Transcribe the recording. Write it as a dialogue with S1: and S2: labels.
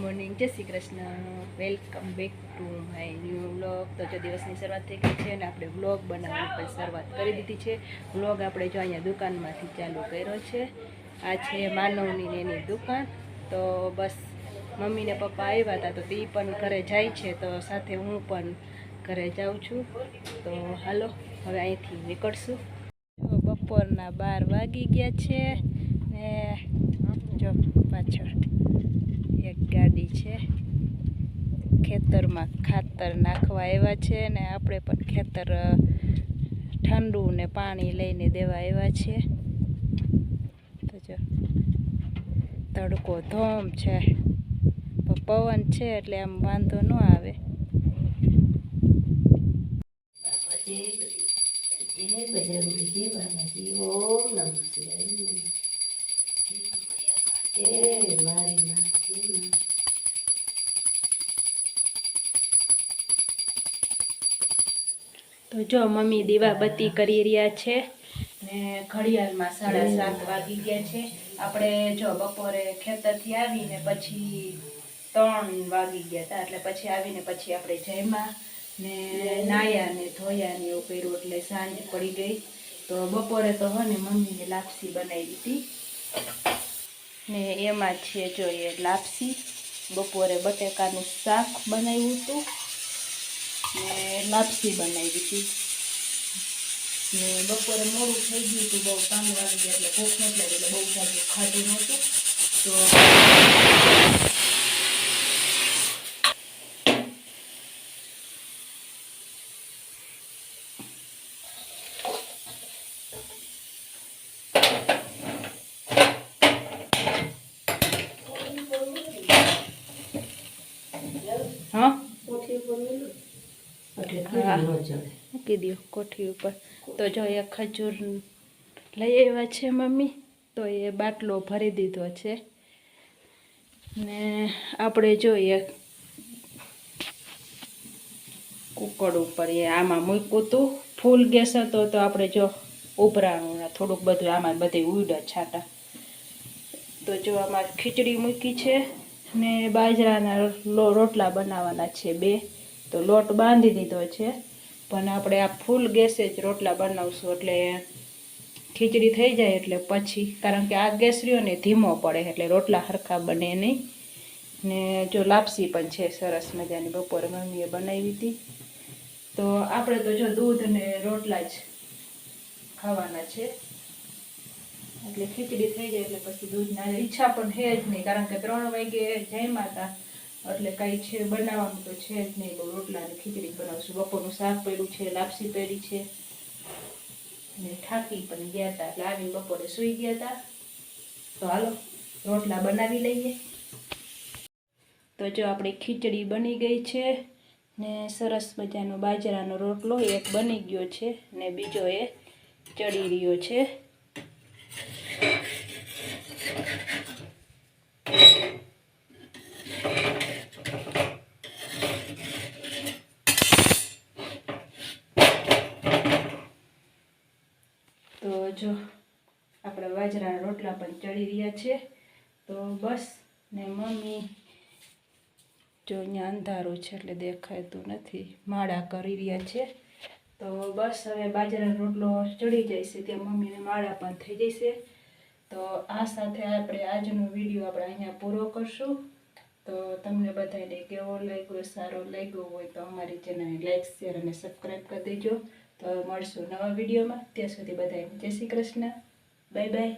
S1: Morning, જય Shri Krishna. Welcome back to my new vlog. તો જો દિવસની શરૂઆત થઈ ગઈ છે અને આપણે વ્લોગ બનાવવાની પણ શરૂઆત કરી દીધી છે. વ્લોગ આપણે જો અહીંયા દુકાનમાંથી ચાલુ કર્યો છે. આ છે માનવની એની દુકાન. તો બસ મમ્મી ને પપ્પા આવ્યા હતા તો તે પણ ઘરે જાય છે, તો સાથે હું પણ ઘરે જાઉં છું. તો હાલો હવે અહીંથી નીકળશું. બપોરના 12 વાગી ગયા છે ને જો પાછળ એક ગાડી છે. ખેતરમાં ખાતર નાખવા આવ્યા છે ને આપણે પણ ખેતર ઠંડુ ને પાણી લઈને દેવા આવ્યા છે. તો જો તડકો ધોમ છે, પવન છે એટલે આમ વાંધો ન આવે. તો જો મમ્મી દીવાબત્તી કરી રહ્યા છે ને ઘડિયાળમાં 7:30 વાગી ગયા છે. આપણે જો બપોરે ખેતરથી આવીને પછી 3 વાગી ગયા હતા, એટલે પછી આવીને પછી આપણે જમ્યા ને નાયા ને ધોયા ને એવું કર્યું એટલે સાંજ પડી ગઈ. તો બપોરે તો હો ને મમ્મીને લાપસી બનાવી હતી ને એમાં છે જોઈએ લાપસી. બપોરે બટેકાનું શાક બનાવ્યું હતું ને લાપસી બનાવી હતી ને બપોરે મોડું થઈ ગયું હતું, બહુ 3 વાગી ગયા એટલે ભૂખ નથી લાગી એટલે બહુ સારું ખાધું નહોતું. તો હા મૂકી દો કોઠી ઉપર. તો જો એ ખજૂર લઈ આવ્યા છે મમ્મી, તો એ બાટલો ભરી દીધો છે ને આપણે જોઈએ કુકડ ઉપર એ આમાં મૂક્યું હતું. ફૂલ ગેસ હતો તો આપણે જો ઉભરાણું થોડુંક બધું આમાં બધે ઉડ્યા છાંટા. તો જો આમાં ખીચડી મૂકી છે ને બાજરાના રોટલા બનાવવાના છે 2. તો લોટ બાંધી દીધો છે, પણ આપણે આ ફૂલ ગેસે જ રોટલા બનાવશું એટલે ખીચડી થઈ જાય એટલે પછી, કારણ કે આ ગેસ રહ્યો ને ધીમો પડે એટલે રોટલા સરખા બને નહીં. ને જો લાપસી પણ છે સરસ મજાની, બપોરે મમ્મીએ બનાવી હતી. તો આપણે તો જો દૂધ ને રોટલા જ ખાવાના છે એટલે ખીચડી થઈ જાય એટલે પછી દૂધના ઈચ્છા પણ છે જ નહીં, કારણ કે 3 વાગે જમ્યા હતા એટલે કાંઈ છે બનાવવાનું તો છે જ નહીં. બહુ રોટલા અને ખીચડી બનાવશું. બપોરનું શાક પડ્યું છે, લાપસી પડી છે ને થાકી પણ ગયા હતા એટલે આવીને બપોરે સૂઈ ગયા હતા. તો હાલો રોટલા બનાવી લઈએ. તો જો આપણી ખીચડી બની ગઈ છે ને સરસ મજાનો બાજરાનો રોટલો એક બની ગયો છે ને બીજો એ ચડી રહ્યો છે. તો જો આપણા બાજરાના રોટલા પણ ચડી રહ્યા છે. તો બસ ને મમ્મી જો અહીંયા અંધારું છે એટલે દેખાતું નથી, માળા કરી રહ્યા છે. તો બસ હવે બાજરાનો રોટલો ચડી જાય છે ત્યાં મમ્મીને માળા પણ થઈ જશે. તો આ સાથે આપણે આજનો વિડીયો આપણે અહીંયા પૂરો કરશું. તો તમને બધાને કેવો લાગ્યો, સારો લાગ્યો હોય તો અમારી ચેનલને લાઈક, શેર અને સબસ્ક્રાઈબ કરી દેજો. તો મળશું નવા વિડીયોમાં. ત્યાં સુધી બધાને જય શ્રી કૃષ્ણ. Bye bye.